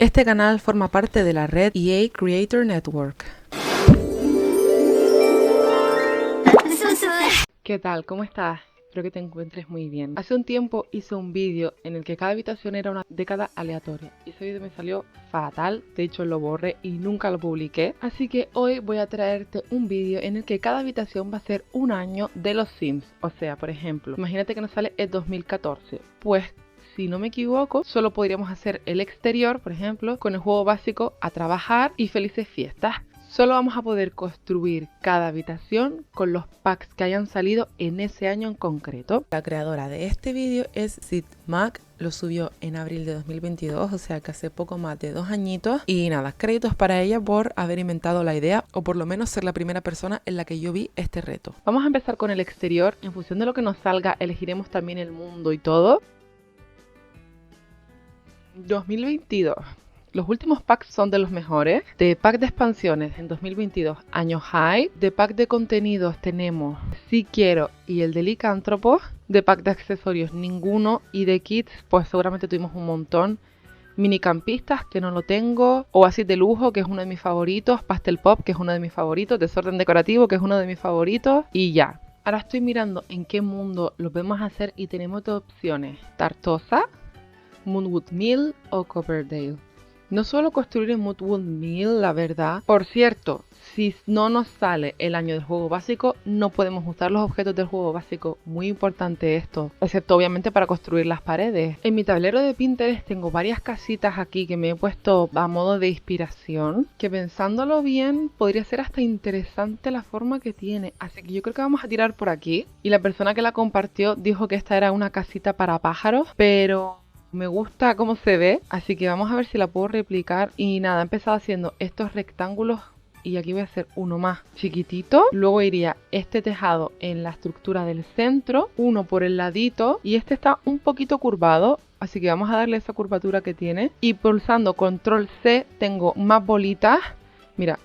Este canal forma parte de la red EA Creator Network. ¿Qué tal? ¿Cómo estás? Espero que te encuentres muy bien. Hace un tiempo hice un vídeo en el que cada habitación era una década aleatoria. Y ese vídeo me salió fatal, de hecho lo borré y nunca lo publiqué. Así que hoy voy a traerte un vídeo en el que cada habitación va a ser un año de los Sims. O sea, por ejemplo, imagínate que nos sale el 2014. Pues si no me equivoco, solo podríamos hacer el exterior, por ejemplo, con el juego básico a trabajar y felices fiestas. Solo vamos a poder construir cada habitación con los packs que hayan salido en ese año en concreto. La creadora de este vídeo es Sid Mac, lo subió en abril de 2022, o sea que hace poco más de 2 añitos. Y nada, créditos para ella por haber inventado la idea, o por lo menos ser la primera persona en la que yo vi este reto. Vamos a empezar con el exterior. En función de lo que nos salga, elegiremos también el mundo y todo. 2022. Los últimos packs son de los mejores. De pack de expansiones en 2022, año high. De pack de contenidos tenemos Si Quiero y el de Licántropo. De pack de accesorios ninguno. Y de kits pues seguramente tuvimos un montón. Minicampistas, que no lo tengo. Oasis de lujo, que es uno de mis favoritos. Pastel pop, que es uno de mis favoritos. Desorden decorativo, que es uno de mis favoritos. Y ya. Ahora estoy mirando en qué mundo lo podemos hacer y tenemos dos opciones. Tartosa, Moonwood Mill o Coverdale. No suelo construir en Moonwood Mill, la verdad. Por cierto, si no nos sale el año del juego básico, no podemos usar los objetos del juego básico. Muy importante esto, excepto obviamente para construir las paredes. En mi tablero de Pinterest tengo varias casitas aquí que me he puesto a modo de inspiración, que pensándolo bien podría ser hasta interesante la forma que tiene. Así que yo creo que vamos a tirar por aquí. Y la persona que la compartió dijo que esta era una casita para pájaros, pero me gusta cómo se ve, así que vamos a ver si la puedo replicar. Y nada, he empezado haciendo estos rectángulos y aquí voy a hacer uno más chiquitito. Luego iría este tejado en la estructura del centro, uno por el ladito, y este está un poquito curvado, así que vamos a darle esa curvatura que tiene. Y pulsando control C tengo más bolitas. Mira,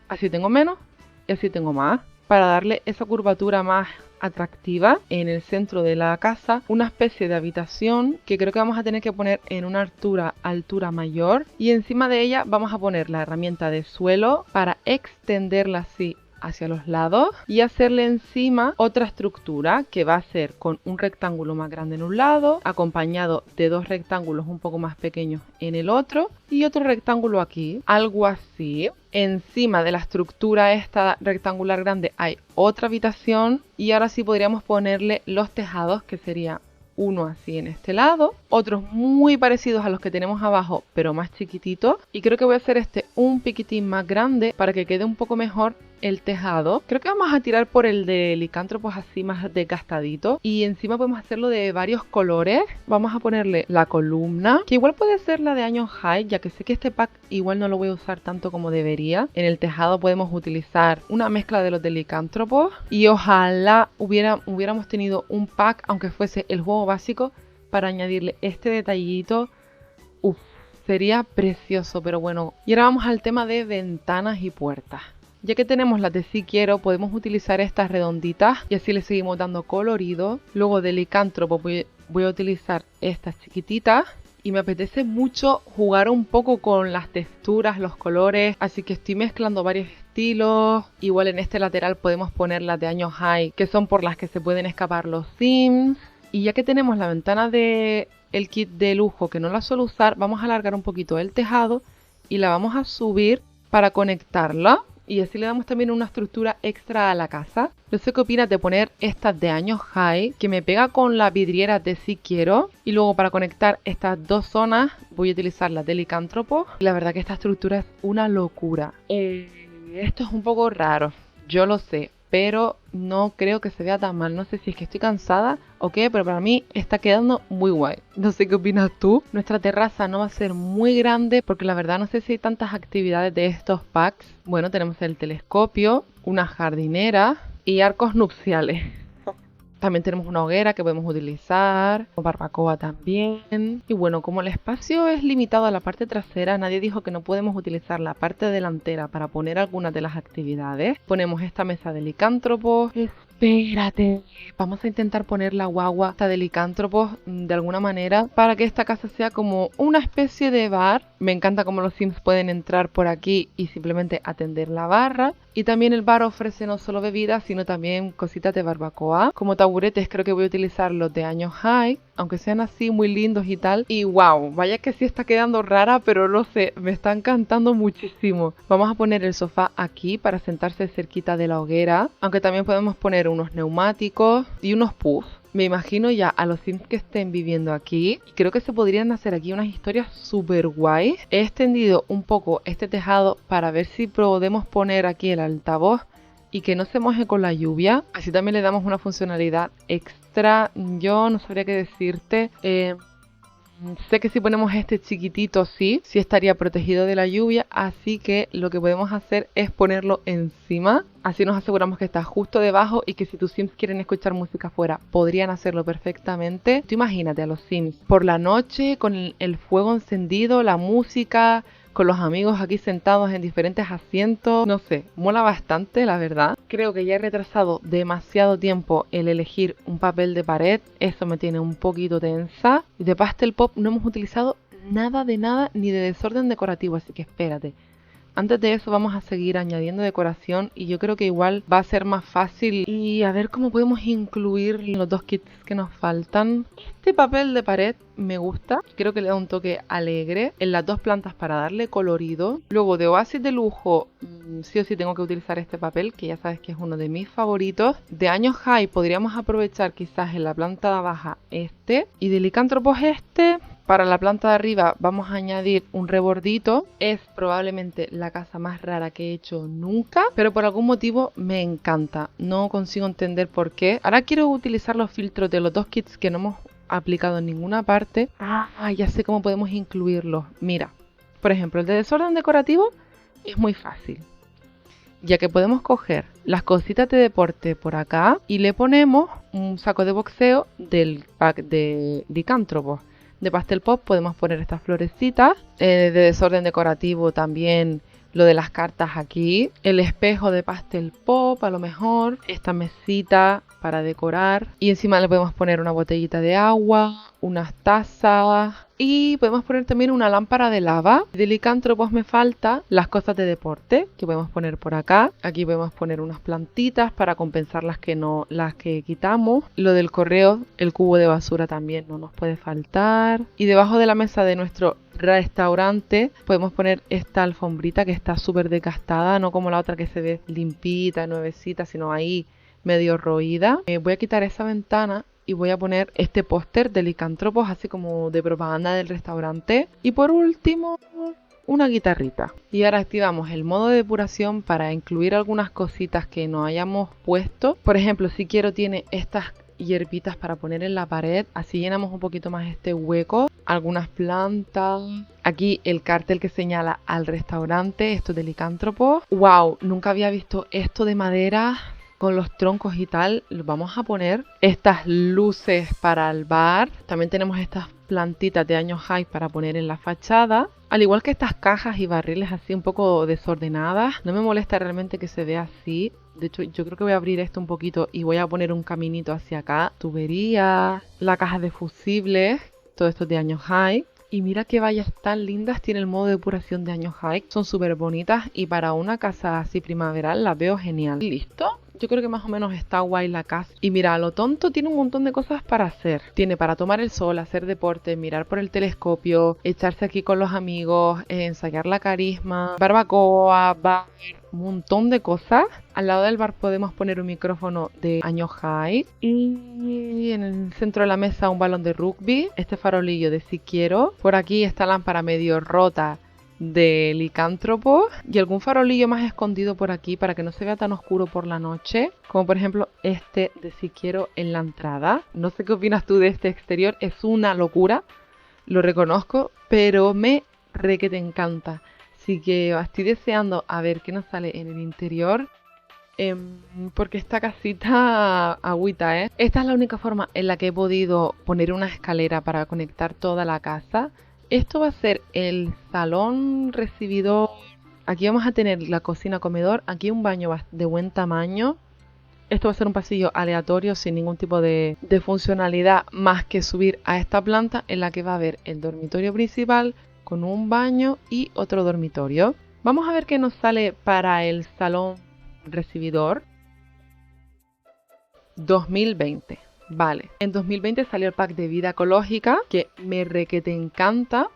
así tengo menos y así tengo más, para darle esa curvatura más atractiva. En el centro de la casa una especie de habitación que creo que vamos a tener que poner en una altura mayor, y encima de ella vamos a poner la herramienta de suelo para extenderla así hacia los lados y hacerle encima otra estructura que va a ser con un rectángulo más grande en un lado, acompañado de dos rectángulos un poco más pequeños en el otro y otro rectángulo aquí, algo así. Encima de la estructura esta rectangular grande hay otra habitación, y ahora sí podríamos ponerle los tejados, que sería uno así en este lado, otros muy parecidos a los que tenemos abajo pero más chiquititos, y creo que voy a hacer este un piquitín más grande para que quede un poco mejor el tejado. Creo que vamos a tirar por el de licántropos así más desgastadito, y encima podemos hacerlo de varios colores. Vamos a ponerle la columna, que igual puede ser la de año high, ya que sé que este pack igual no lo voy a usar tanto como debería. En el tejado podemos utilizar una mezcla de los de licántropos, y ojalá hubiéramos tenido un pack, aunque fuese el juego básico, para añadirle este detallito. Uff, sería precioso, pero bueno. Y ahora vamos al tema de ventanas y puertas. Ya que tenemos las de Si Quiero, podemos utilizar estas redonditas y así le seguimos dando colorido. Luego de licántropo voy a utilizar estas chiquititas. Y me apetece mucho jugar un poco con las texturas, los colores, así que estoy mezclando varios estilos. Igual en este lateral podemos poner las de año high, que son por las que se pueden escapar los Sims. Y ya que tenemos la ventana del kit de lujo, que no la suelo usar, vamos a alargar un poquito el tejado y la vamos a subir para conectarla. Y así le damos también una estructura extra a la casa. No sé qué opinas de poner estas de año high, que me pega con la vidriera de Si Quiero. Y luego para conectar estas dos zonas voy a utilizar las de licántropo. Y la verdad que esta estructura es una locura. Esto es un poco raro, yo lo sé, pero no creo que se vea tan mal. No sé si es que estoy cansada o qué, pero para mí está quedando muy guay. No sé qué opinas tú. Nuestra terraza no va a ser muy grande porque la verdad no sé si hay tantas actividades de estos packs. Bueno, tenemos el telescopio, una jardinera y arcos nupciales. También tenemos una hoguera que podemos utilizar, barbacoa también. Y bueno, como el espacio es limitado a la parte trasera, nadie dijo que no podemos utilizar la parte delantera para poner algunas de las actividades. Ponemos esta mesa de licántropos, Espérate, vamos a intentar poner la guagua esta de licántropos de alguna manera para que esta casa sea como una especie de bar. Me encanta cómo los Sims pueden entrar por aquí y simplemente atender la barra. Y también el bar ofrece no solo bebidas, sino también cositas de barbacoa. Como taburetes creo que voy a utilizar los de años high, aunque sean así muy lindos y tal. Y wow, vaya que sí está quedando rara, pero lo sé, me está encantando muchísimo. Vamos a poner el sofá aquí para sentarse cerquita de la hoguera, aunque también podemos poner unos neumáticos y unos puffs. Me imagino ya a los Sims que estén viviendo aquí y creo que se podrían hacer aquí unas historias súper guays. He extendido un poco este tejado para ver si podemos poner aquí el altavoz y que no se moje con la lluvia. Así también le damos una funcionalidad extra. Yo no sabría qué decirte. Sé que si ponemos este chiquitito sí estaría protegido de la lluvia, así que lo que podemos hacer es ponerlo encima. Así nos aseguramos que está justo debajo y que si tus Sims quieren escuchar música afuera, podrían hacerlo perfectamente. Tú imagínate a los Sims por la noche con el fuego encendido, la música, con los amigos aquí sentados en diferentes asientos. No sé, mola bastante, la verdad. Creo que ya he retrasado demasiado tiempo el elegir un papel de pared. Eso me tiene un poquito tensa. Y de Pastel Pop no hemos utilizado nada de nada ni de desorden decorativo, así que espérate. Antes de eso vamos a seguir añadiendo decoración y yo creo que igual va a ser más fácil. Y a ver cómo podemos incluir los dos kits que nos faltan. Este papel de pared me gusta, creo que le da un toque alegre en las dos plantas para darle colorido. Luego de Oasis de lujo, sí o sí tengo que utilizar este papel, que ya sabes que es uno de mis favoritos. De años high podríamos aprovechar quizás en la planta baja este. Y de licántropos este. Para la planta de arriba vamos a añadir un rebordito. Es probablemente la casa más rara que he hecho nunca, pero por algún motivo me encanta. No consigo entender por qué. Ahora quiero utilizar los filtros de los dos kits que no hemos aplicado en ninguna parte. Ya sé cómo podemos incluirlos. Mira, por ejemplo, el de desorden decorativo es muy fácil, ya que podemos coger las cositas de deporte por acá y le ponemos un saco de boxeo del pack de licántropos. De Pastel Pop podemos poner estas florecitas. De desorden decorativo también lo de las cartas aquí. El espejo de Pastel Pop a lo mejor. Esta mesita para decorar. Y encima le podemos poner una botellita de agua, unas tazas. Y podemos poner también una lámpara de lava. De licántropos me falta las cosas de deporte que podemos poner por acá. Aquí podemos poner unas plantitas para compensar las que quitamos. Lo del correo, el cubo de basura también no nos puede faltar. Y debajo de la mesa de nuestro restaurante podemos poner esta alfombrita que está súper desgastada, no como la otra que se ve limpita, nuevecita, sino ahí medio roída. Voy a quitar esa ventana y voy a poner este póster de licántropos, así como de propaganda del restaurante. Y por último, una guitarrita. Y ahora activamos el modo de depuración para incluir algunas cositas que no hayamos puesto. Por ejemplo, si quiero tiene estas hierbitas para poner en la pared, así llenamos un poquito más este hueco. Algunas plantas. Aquí el cartel que señala al restaurante, esto es de licántropos. ¡Wow! Nunca había visto esto de madera con los troncos y tal. Vamos a poner estas luces para el bar. También tenemos estas plantitas de años high para poner en la fachada. Al igual que estas cajas y barriles así un poco desordenadas. No me molesta realmente que se vea así. De hecho, yo creo que voy a abrir esto un poquito y voy a poner un caminito hacia acá. Tubería, la caja de fusibles, todo esto es de años high. Y mira qué vallas tan lindas tiene el modo de depuración de años high. Son súper bonitas y para una casa así primaveral la veo genial. ¿Listo? Yo creo que más o menos está guay la casa. Y mira, a lo tonto tiene un montón de cosas para hacer. Tiene para tomar el sol, hacer deporte, mirar por el telescopio, echarse aquí con los amigos, ensayar la carisma, barbacoa, bar, un montón de cosas. Al lado del bar podemos poner un micrófono de años high. Y en el centro de la mesa un balón de rugby. Este farolillo de si quiero. Por aquí esta lámpara medio rota de licántropo. Y algún farolillo más escondido por aquí para que no se vea tan oscuro por la noche. Como por ejemplo este de si quiero en la entrada. No sé qué opinas tú de este exterior. Es una locura. Lo reconozco. Pero me que te encanta. Así que estoy deseando a ver qué nos sale en el interior. Porque esta casita agüita, ¿eh? Esta es la única forma en la que he podido poner una escalera para conectar toda la casa. Esto va a ser el salón recibidor. Aquí vamos a tener la cocina comedor. Aquí un baño de buen tamaño. Esto va a ser un pasillo aleatorio sin ningún tipo de funcionalidad más que subir a esta planta en la que va a haber el dormitorio principal con un baño y otro dormitorio. Vamos a ver qué nos sale para el salón recibidor. 2020. Vale, en 2020 salió el pack de vida ecológica que me requete encanta.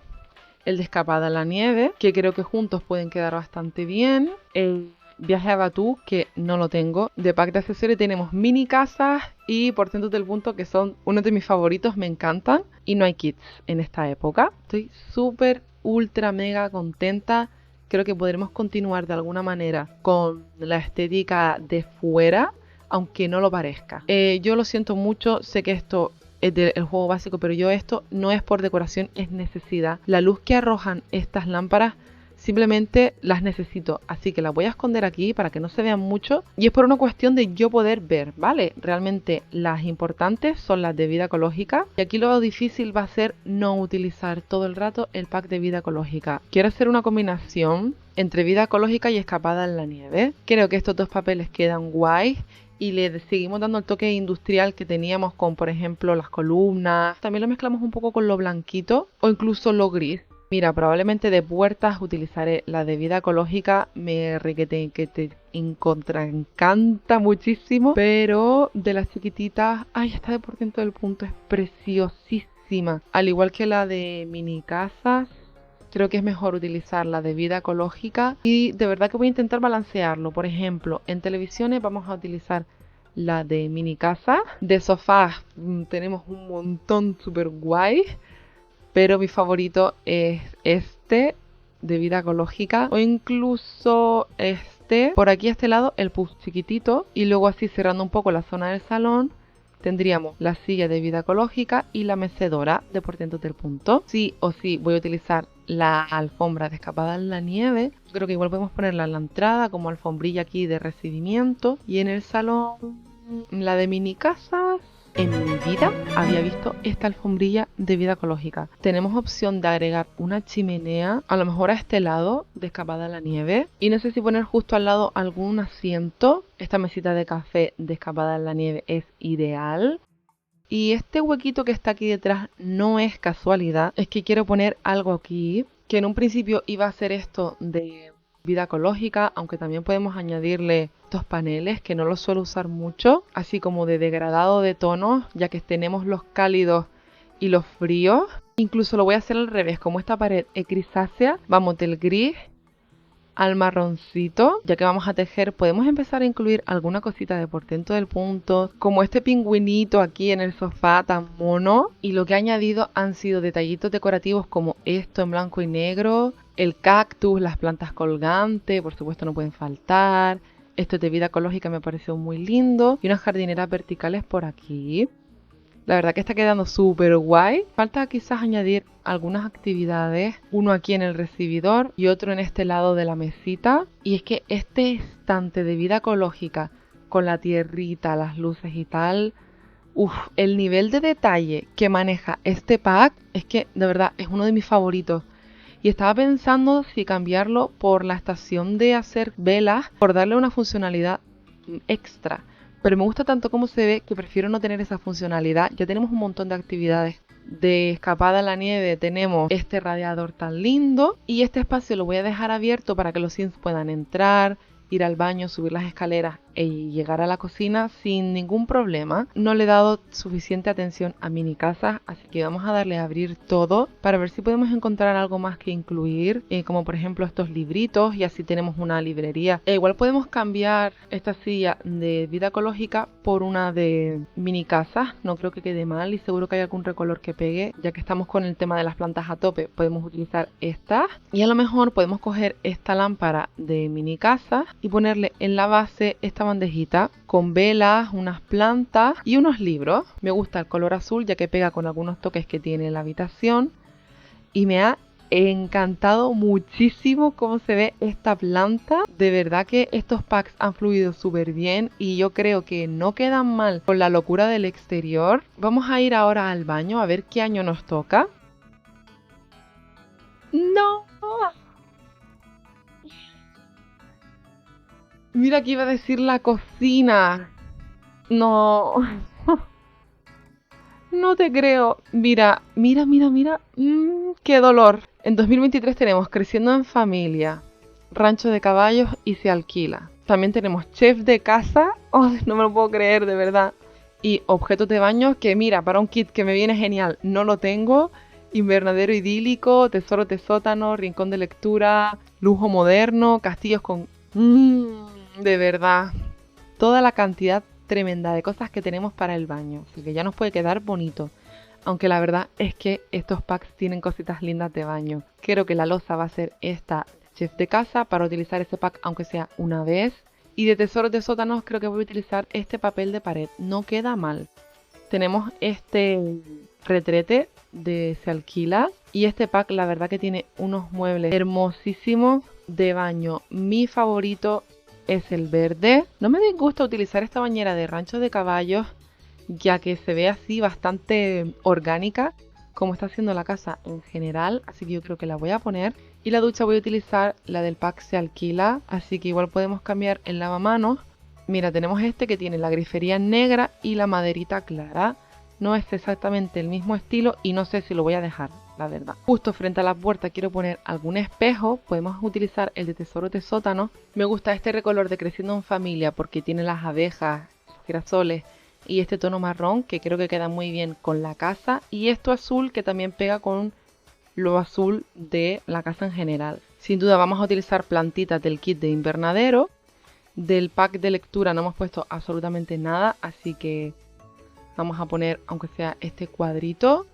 El de escapada a la nieve, que creo que juntos pueden quedar bastante bien. El viaje a Batú, que no lo tengo. De pack de accesorios tenemos mini casas y portentos del punto, que son uno de mis favoritos, me encantan. Y no hay kits en esta época. Estoy súper, ultra, mega contenta. Creo que podremos continuar de alguna manera con la estética de fuera, aunque no lo parezca. Yo lo siento mucho, sé que esto es del juego básico, pero yo esto no es por decoración, es necesidad. La luz que arrojan estas lámparas simplemente las necesito, así que las voy a esconder aquí para que no se vean mucho, y es por una cuestión de yo poder ver, ¿vale? Realmente las importantes son las de vida ecológica, y aquí lo difícil va a ser no utilizar todo el rato el pack de vida ecológica. Quiero hacer una combinación entre vida ecológica y escapada en la nieve. Creo que estos dos papeles quedan guays y le seguimos dando el toque industrial que teníamos con, por ejemplo, las columnas. También lo mezclamos un poco con lo blanquito o incluso lo gris. Mira, probablemente de puertas utilizaré la de vida ecológica, me requete que te encanta muchísimo, pero de las chiquititas, ay, esta de por dentro del punto es preciosísima. Al igual que la de mini casas, creo que es mejor utilizar la de vida ecológica y de verdad que voy a intentar balancearlo. Por ejemplo, en televisiones vamos a utilizar la de mini casa. De sofás tenemos un montón súper guay, pero mi favorito es este de vida ecológica o incluso este. Por aquí a este lado el puff chiquitito y luego así cerrando un poco la zona del salón tendríamos la silla de vida ecológica y la mecedora de portentos del punto. Sí o sí voy a utilizar la alfombra de escapada en la nieve. Creo que igual podemos ponerla en la entrada como alfombrilla aquí de recibimiento. Y en el salón, la de mini casas. En mi vida había visto esta alfombrilla de vida ecológica. Tenemos opción de agregar una chimenea, a lo mejor a este lado, de escapada en la nieve. Y no sé si poner justo al lado algún asiento. Esta mesita de café de escapada en la nieve es ideal. Y este huequito que está aquí detrás no es casualidad. Es que quiero poner algo aquí, que en un principio iba a ser esto de vida ecológica, aunque también podemos añadirle estos paneles que no los suelo usar mucho, así como de degradado de tonos, ya que tenemos los cálidos y los fríos. Incluso lo voy a hacer al revés, como esta pared es grisácea, vamos del gris al marroncito. Ya que vamos a tejer, podemos empezar a incluir alguna cosita de portento del punto, como este pingüinito aquí en el sofá tan mono. Y lo que he añadido han sido detallitos decorativos como esto en blanco y negro, el cactus, las plantas colgantes, por supuesto no pueden faltar. Esto de vida ecológica me pareció muy lindo. Y unas jardineras verticales por aquí. La verdad que está quedando súper guay. Falta quizás añadir algunas actividades. Uno aquí en el recibidor y otro en este lado de la mesita. Y es que este estante de vida ecológica con la tierrita, las luces y tal. El nivel de detalle que maneja este pack es que de verdad es uno de mis favoritos. Y estaba pensando si cambiarlo por la estación de hacer velas, por darle una funcionalidad extra. Pero me gusta tanto cómo se ve que prefiero no tener esa funcionalidad. Ya tenemos un montón de actividades. De escapada a la nieve tenemos este radiador tan lindo. Y este espacio lo voy a dejar abierto para que los Sims puedan entrar, ir al baño, subir las escaleras y llegar a la cocina sin ningún problema. No le he dado suficiente atención a mini casas, así que vamos a darle a abrir todo para ver si podemos encontrar algo más que incluir, como por ejemplo estos libritos, y así tenemos una librería. Igual podemos cambiar esta silla de vida ecológica por una de mini casas, no creo que quede mal y seguro que hay algún recolor que pegue, ya que estamos con el tema de las plantas a tope, podemos utilizar esta y a lo mejor podemos coger esta lámpara de mini casa y ponerle en la base esta bandejita con velas, unas plantas y unos libros. Me gusta el color azul ya que pega con algunos toques que tiene la habitación y me ha encantado muchísimo cómo se ve esta planta. De verdad que estos packs han fluido súper bien y yo creo que no quedan mal con la locura del exterior. Vamos a ir ahora al baño a ver qué año nos toca. ¡No! Mira que iba a decir la cocina. No, no te creo. Mira, mira, mira, mira. Qué dolor. En 2023 tenemos Creciendo en Familia, Rancho de Caballos y Se Alquila. También tenemos Chef de Casa. Oh, no me lo puedo creer, de verdad. Y Objetos de Baño, que mira, para un kit que me viene genial, no lo tengo. Invernadero idílico, Tesoros de sótano, Rincón de lectura, Lujo moderno, Castillos con... de verdad. Toda la cantidad tremenda de cosas que tenemos para el baño. Así que ya nos puede quedar bonito. Aunque la verdad es que estos packs tienen cositas lindas de baño. Creo que la loza va a ser esta Chef de Casa para utilizar ese pack aunque sea una vez. Y de Tesoros de sótanos creo que voy a utilizar este papel de pared. No queda mal. Tenemos este retrete de Se Alquila. Y este pack la verdad que tiene unos muebles hermosísimos de baño. Mi favorito es el verde. No me disgusta utilizar esta bañera de Rancho de Caballos, ya que se ve así bastante orgánica, como está haciendo la casa en general, así que yo creo que la voy a poner. Y la ducha voy a utilizar la del pack Se Alquila, así que igual podemos cambiar el lavamanos. Mira, tenemos este que tiene la grifería negra y la maderita clara. No es exactamente el mismo estilo y no sé si lo voy a dejar, la verdad. Justo frente a la puerta quiero poner algún espejo. Podemos utilizar el de Tesoros de sótano. Me gusta este recolor de Creciendo en Familia porque tiene las abejas, los girasoles y este tono marrón que creo que queda muy bien con la casa. Y esto azul que también pega con lo azul de la casa en general. Sin duda vamos a utilizar plantitas del kit de invernadero. Del pack de lectura no hemos puesto absolutamente nada, así que vamos a poner aunque sea este cuadrito.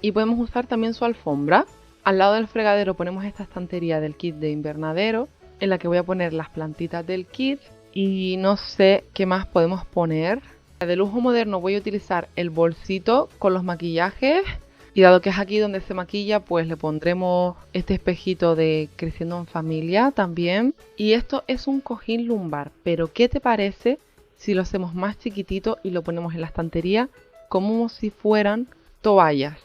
Y podemos usar también su alfombra. Al lado del fregadero ponemos esta estantería del kit de invernadero, en la que voy a poner las plantitas del kit. Y no sé qué más podemos poner. De lujo moderno voy a utilizar el bolsito con los maquillajes. Y dado que es aquí donde se maquilla, pues le pondremos este espejito de Creciendo en Familia también. Y esto es un cojín lumbar, pero ¿qué te parece si lo hacemos más chiquitito y lo ponemos en la estantería como si fueran toallas?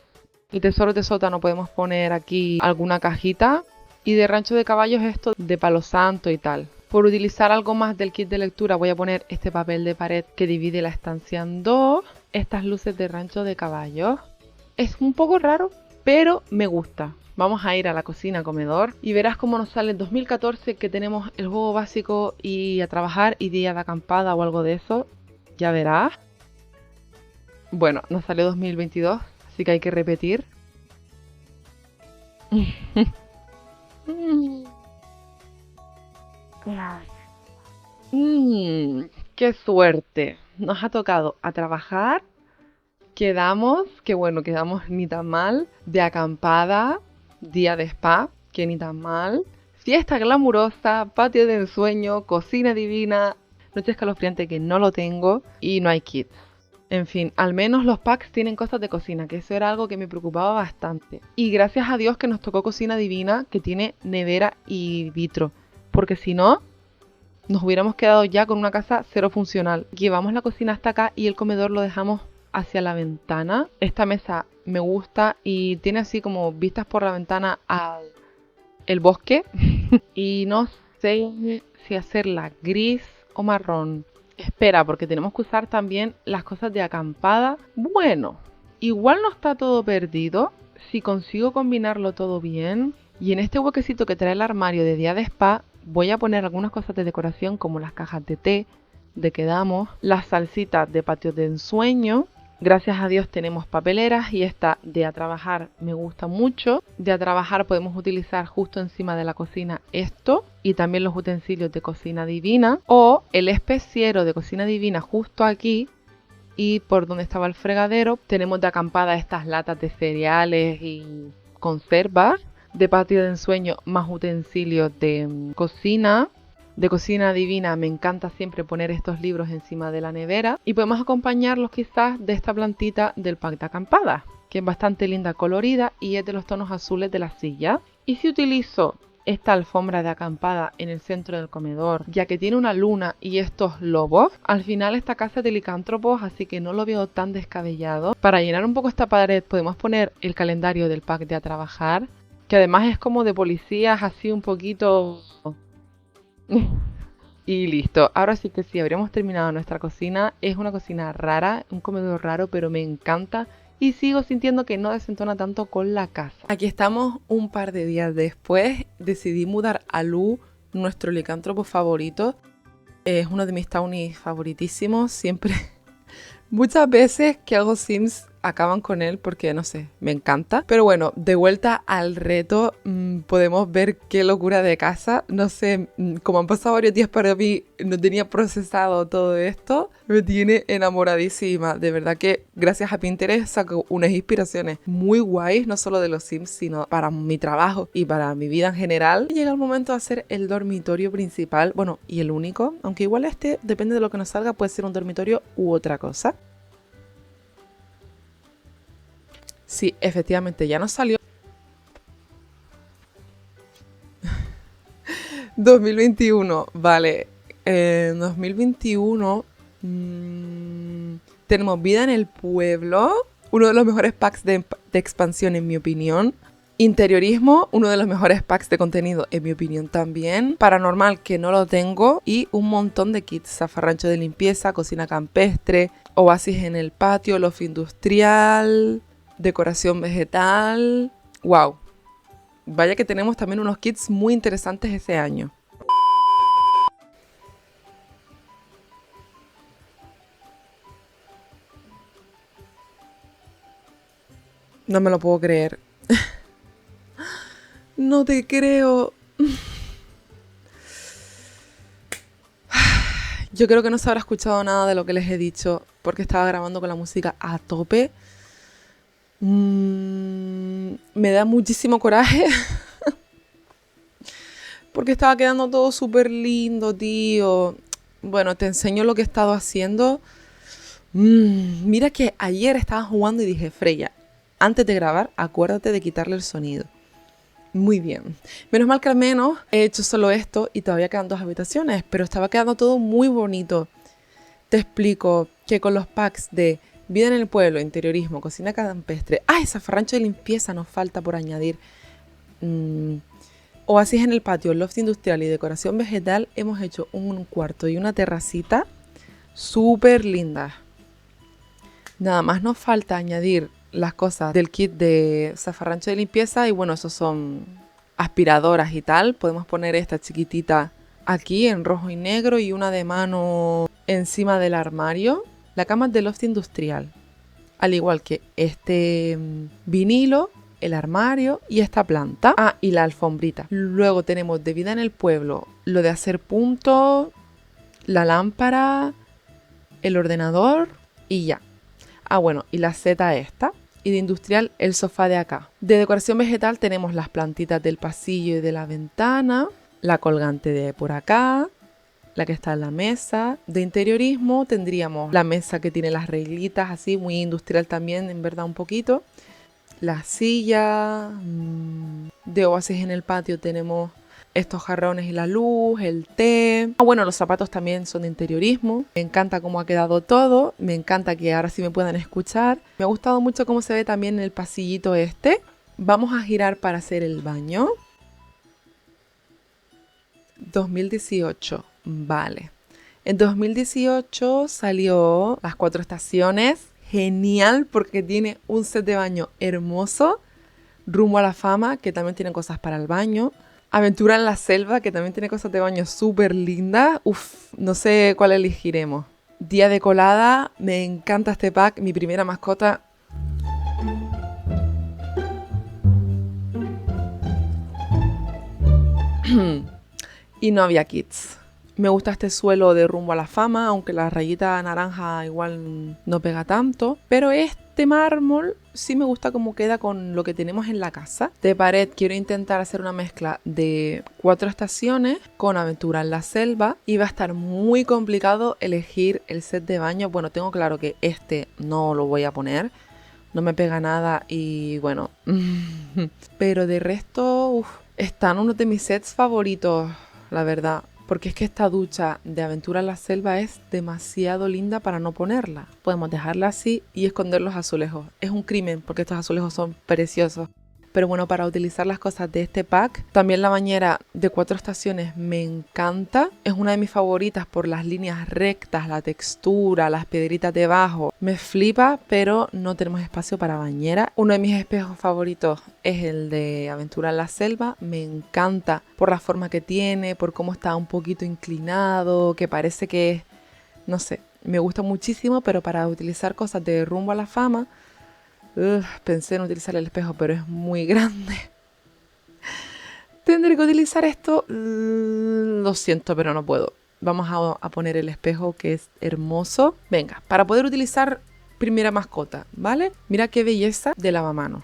Y Tesoros de sótano podemos poner aquí alguna cajita. Y de Rancho de Caballos esto de Palo Santo y tal. Por utilizar algo más del kit de lectura voy a poner este papel de pared que divide la estancia en dos. Estas luces de Rancho de Caballos. Es un poco raro, pero me gusta. Vamos a ir a la cocina comedor y verás cómo nos sale en 2014 que tenemos el juego básico y a trabajar y día de acampada o algo de eso. Ya verás. Bueno, nos salió 2022, así que hay que repetir. ¡Qué suerte! Nos ha tocado a trabajar. Quedamos, que bueno, quedamos ni tan mal, de acampada, día de spa, que ni tan mal, fiesta glamurosa, patio de ensueño, cocina divina, noche escalofriante que no lo tengo y no hay kit. En fin, al menos los packs tienen cosas de cocina, que eso era algo que me preocupaba bastante. Y gracias a Dios que nos tocó cocina divina, que tiene nevera y vitro, porque si no, nos hubiéramos quedado ya con una casa cero funcional. Llevamos la cocina hasta acá y el comedor lo dejamos hacia la ventana. Esta mesa me gusta y tiene así como vistas por la ventana al el bosque. Y no sé si hacerla gris o marrón. Espera, porque tenemos que usar también las cosas de acampada. Bueno, igual no está todo perdido. Si consigo combinarlo todo bien. Y en este huequecito que trae el armario de día de spa, voy a poner algunas cosas de decoración como las cajas de té de Quedamos, las salsitas de patio de ensueño. Gracias a Dios tenemos papeleras y esta de a trabajar me gusta mucho. De a trabajar podemos utilizar justo encima de la cocina esto y también los utensilios de cocina divina o el especiero de cocina divina justo aquí. Y por donde estaba el fregadero tenemos de acampada estas latas de cereales y conservas. De patio de ensueño más utensilios de cocina. De cocina divina me encanta siempre poner estos libros encima de la nevera. Y podemos acompañarlos quizás de esta plantita del pack de acampada, que es bastante linda, colorida y es de los tonos azules de la silla. Y si utilizo esta alfombra de acampada en el centro del comedor, ya que tiene una luna y estos lobos, al final esta casa es de licántropos, así que no lo veo tan descabellado. Para llenar un poco esta pared podemos poner el calendario del pack de a trabajar, que además es como de policías, así un poquito Y listo. Ahora sí que sí, habríamos terminado nuestra cocina. Es una cocina rara, un comedor raro, pero me encanta. Y sigo sintiendo que no desentona tanto con la casa. Aquí estamos un par de días después. Decidí mudar a Lu, nuestro licántropo favorito. Es uno de mis townies favoritísimos. Siempre, muchas veces que hago Sims acaban con él porque, no sé, me encanta. Pero bueno, de vuelta al reto, podemos ver qué locura de casa. No sé, como han pasado varios días para mí, no tenía procesado todo esto. Me tiene enamoradísima. De verdad que gracias a Pinterest saco unas inspiraciones muy guays, no solo de los Sims, sino para mi trabajo y para mi vida en general. Llega el momento de hacer el dormitorio principal, bueno, y el único, aunque igual este, depende de lo que nos salga, puede ser un dormitorio u otra cosa. Sí, efectivamente, ya nos salió 2021, vale. 2021 tenemos Vida en el Pueblo, uno de los mejores packs de expansión en mi opinión. Interiorismo, uno de los mejores packs de contenido en mi opinión también. Paranormal, que no lo tengo. Y un montón de kits, zafarrancho de limpieza, cocina campestre, oasis en el patio, loft industrial, decoración vegetal. ¡Wow! Vaya que tenemos también unos kits muy interesantes ese año. No me lo puedo creer. No te creo. Yo creo que no se habrá escuchado nada de lo que les he dicho porque estaba grabando con la música a tope. Me da muchísimo coraje porque estaba quedando todo súper lindo, tío. Bueno, te enseño lo que he estado haciendo. Mira que ayer estaba jugando y dije, Freya, antes de grabar, acuérdate de quitarle el sonido. Muy bien. Menos mal que al menos he hecho solo esto y todavía quedan 2 habitaciones, pero estaba quedando todo muy bonito. Te explico que con los packs de Vida en el Pueblo, Interiorismo, Cocina Campestre... ¡Ay! Zafarrancho de limpieza nos falta por añadir. Oasis en el patio, loft industrial y decoración vegetal. Hemos hecho un cuarto y una terracita súper lindas. Nada más nos falta añadir las cosas del kit de zafarrancho de limpieza y bueno, esos son aspiradoras y tal. Podemos poner esta chiquitita aquí en rojo y negro y una de mano encima del armario. La cama es de loft industrial, al igual que este vinilo, el armario y esta planta. Ah, y la alfombrita. Luego tenemos de Vida en el Pueblo, lo de hacer puntos, la lámpara, el ordenador y ya. Ah, bueno, y la seta esta. Y de industrial, el sofá de acá. De decoración vegetal tenemos las plantitas del pasillo y de la ventana, la colgante de por acá, la que está en la mesa. De interiorismo tendríamos la mesa que tiene las reglitas, así, muy industrial también, en verdad un poquito. La silla. De oasis en el patio tenemos estos jarrones y la luz, el té. Ah, bueno, los zapatos también son de interiorismo. Me encanta cómo ha quedado todo. Me encanta que ahora sí me puedan escuchar. Me ha gustado mucho cómo se ve también el pasillito este. Vamos a girar para hacer el baño. 2018. Vale. En 2018 salió Las 4 estaciones. Genial porque tiene un set de baño hermoso. Rumbo a la fama, que también tiene cosas para el baño. Aventura en la selva, que también tiene cosas de baño súper lindas. Uf, no sé cuál elegiremos. Día de colada, me encanta este pack. Mi primera mascota. Y no había kits. Me gusta este suelo de Rumbo a la Fama, aunque la rayita naranja igual no pega tanto. Pero este mármol sí me gusta cómo queda con lo que tenemos en la casa. De pared quiero intentar hacer una mezcla de 4 estaciones con Aventura en la selva. Y va a estar muy complicado elegir el set de baño. Bueno, tengo claro que este no lo voy a poner. No me pega nada y bueno. Pero de resto, están uno de mis sets favoritos, la verdad. Porque es que esta ducha de Aventura en la selva es demasiado linda para no ponerla. Podemos dejarla así y esconder los azulejos. Es un crimen porque estos azulejos son preciosos. pero bueno, para utilizar las cosas de este pack. También la bañera de 4 estaciones me encanta, es una de mis favoritas por las líneas rectas, la textura, las piedritas debajo, me flipa, pero no tenemos espacio para bañera. Uno de mis espejos favoritos es el de Aventura en la Selva, me encanta por la forma que tiene, por cómo está un poquito inclinado, que parece que es, no sé, me gusta muchísimo, pero para utilizar cosas de Rumbo a la Fama, pensé en utilizar el espejo, pero es muy grande. Tendré que utilizar esto, lo siento, pero no puedo. Vamos a poner el espejo, que es hermoso. Venga, para poder utilizar primera mascota, ¿vale? Mira qué belleza de lavamanos,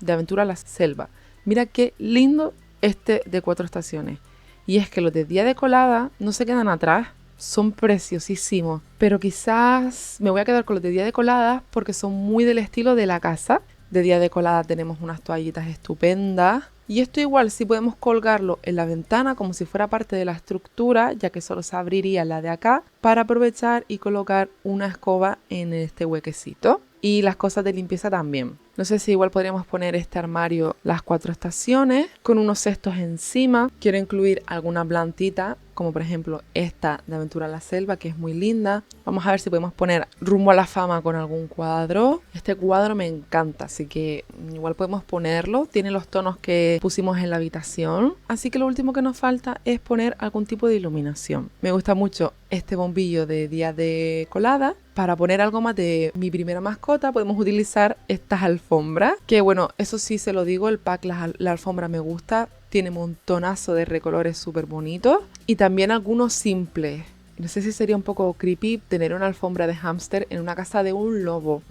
de Aventura a la Selva. Mira qué lindo este de 4 estaciones. Y es que los de día de colada no se quedan atrás, son preciosísimos. Pero quizás me voy a quedar con los de día de colada porque son muy del estilo de la casa. De día de colada tenemos unas toallitas estupendas. Y esto igual si podemos colgarlo en la ventana como si fuera parte de la estructura, ya que solo se abriría la de acá, para aprovechar y colocar una escoba en este huequecito. Y las cosas de limpieza también. No sé si igual podríamos poner este armario las 4 estaciones con unos cestos encima. Quiero incluir alguna plantita, como por ejemplo esta de Aventura en la Selva, que es muy linda. Vamos a ver si podemos poner Rumbo a la Fama con algún cuadro. Este cuadro me encanta, así que igual podemos ponerlo. Tiene los tonos que pusimos en la habitación. Así que lo último que nos falta es poner algún tipo de iluminación. Me gusta mucho este bombillo de día de colada. Para poner algo más de mi primera mascota podemos utilizar estas alfombras, que bueno, eso sí se lo digo, el pack, la alfombra me gusta, tiene montonazo de recolores súper bonitos y también algunos simples. No sé si sería un poco creepy tener una alfombra de hámster en una casa de un lobo.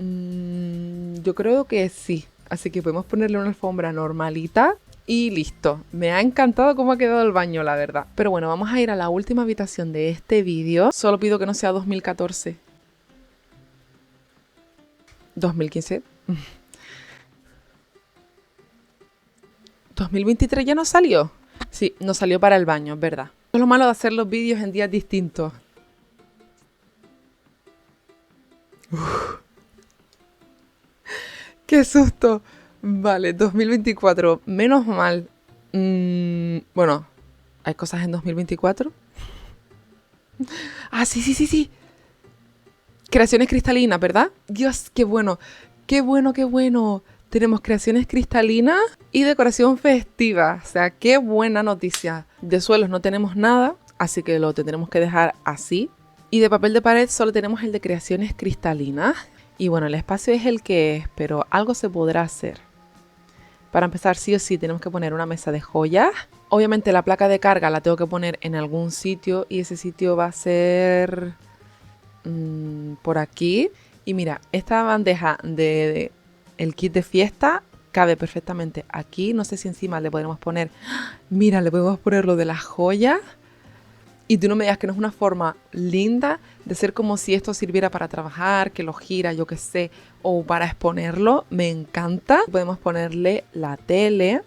Yo creo que sí, así que podemos ponerle una alfombra normalita. Y listo, me ha encantado cómo ha quedado el baño, la verdad. Pero bueno, vamos a ir a la última habitación de este vídeo. Solo pido que no sea 2014. 2015. 2023 ya no salió. Sí, no salió para el baño, es verdad. Eso es lo malo de hacer los vídeos en días distintos. ¡Qué susto! Vale, 2024. Menos mal. Bueno, ¿hay cosas en 2024? Ah, sí. Creaciones cristalinas, ¿verdad? Dios, qué bueno. Qué bueno. Tenemos creaciones cristalinas y decoración festiva. O sea, qué buena noticia. De suelos no tenemos nada, así que lo tendremos que dejar así. Y de papel de pared solo tenemos el de creaciones cristalinas. Y bueno, el espacio es el que es, pero algo se podrá hacer. Para empezar, sí o sí, tenemos que poner una mesa de joyas. Obviamente la placa de carga la tengo que poner en algún sitio y ese sitio va a ser por aquí. Y mira, esta bandeja de el kit de fiesta cabe perfectamente aquí. No sé si encima le podremos poner... Mira, le podemos poner lo de las joyas. Y tú no me digas que no es una forma linda de ser como si esto sirviera para trabajar, que lo gira, yo qué sé, o para exponerlo. Me encanta. Podemos ponerle la tele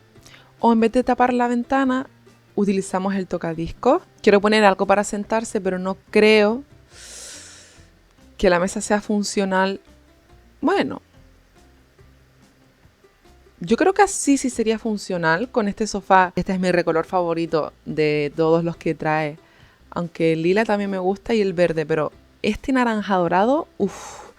o en vez de tapar la ventana, utilizamos el tocadiscos. Quiero poner algo para sentarse, pero no creo que la mesa sea funcional. Bueno, yo creo que así sí sería funcional con este sofá. Este es mi recolor favorito de todos los que trae. Aunque el lila también me gusta y el verde, pero este naranja dorado, uff.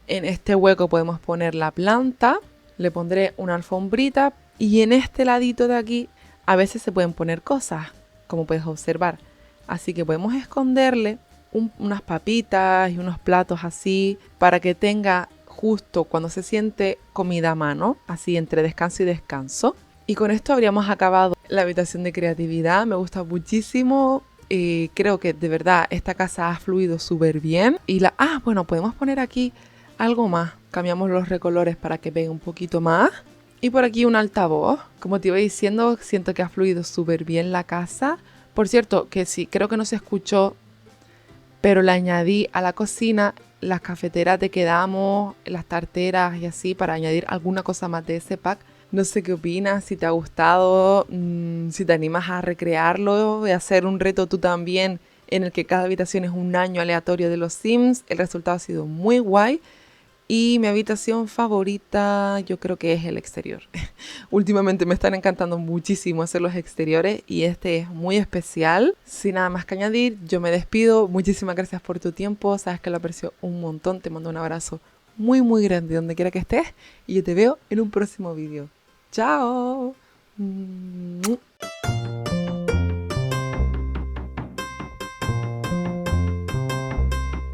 En este hueco podemos poner la planta, le pondré una alfombrita y en este ladito de aquí a veces se pueden poner cosas, como puedes observar. Así que podemos esconderle unas papitas y unos platos así para que tenga justo cuando se siente comida a mano, así entre descanso y descanso. Y con esto habríamos acabado la habitación de creatividad, me gusta muchísimo. Creo que de verdad esta casa ha fluido súper bien. Y bueno, podemos poner aquí algo más. Cambiamos los recolores para que pegue un poquito más. Y por aquí un altavoz. Como te iba diciendo, siento que ha fluido súper bien la casa. Por cierto, que sí, creo que no se escuchó, pero le añadí a la cocina las cafeteras de Quedamos, las tarteras y así para añadir alguna cosa más de ese pack. No sé qué opinas, si te ha gustado, si te animas a recrearlo, a hacer un reto tú también en el que cada habitación es un año aleatorio de los Sims. El resultado ha sido muy guay Y mi habitación favorita yo creo que es el exterior. Últimamente me están encantando muchísimo hacer los exteriores y este es muy especial. Sin nada más que añadir, yo me despido. Muchísimas gracias por tu tiempo. Sabes que lo aprecio un montón. Te mando un abrazo muy muy grande donde quiera que estés y yo te veo en un próximo vídeo. ¡Chao!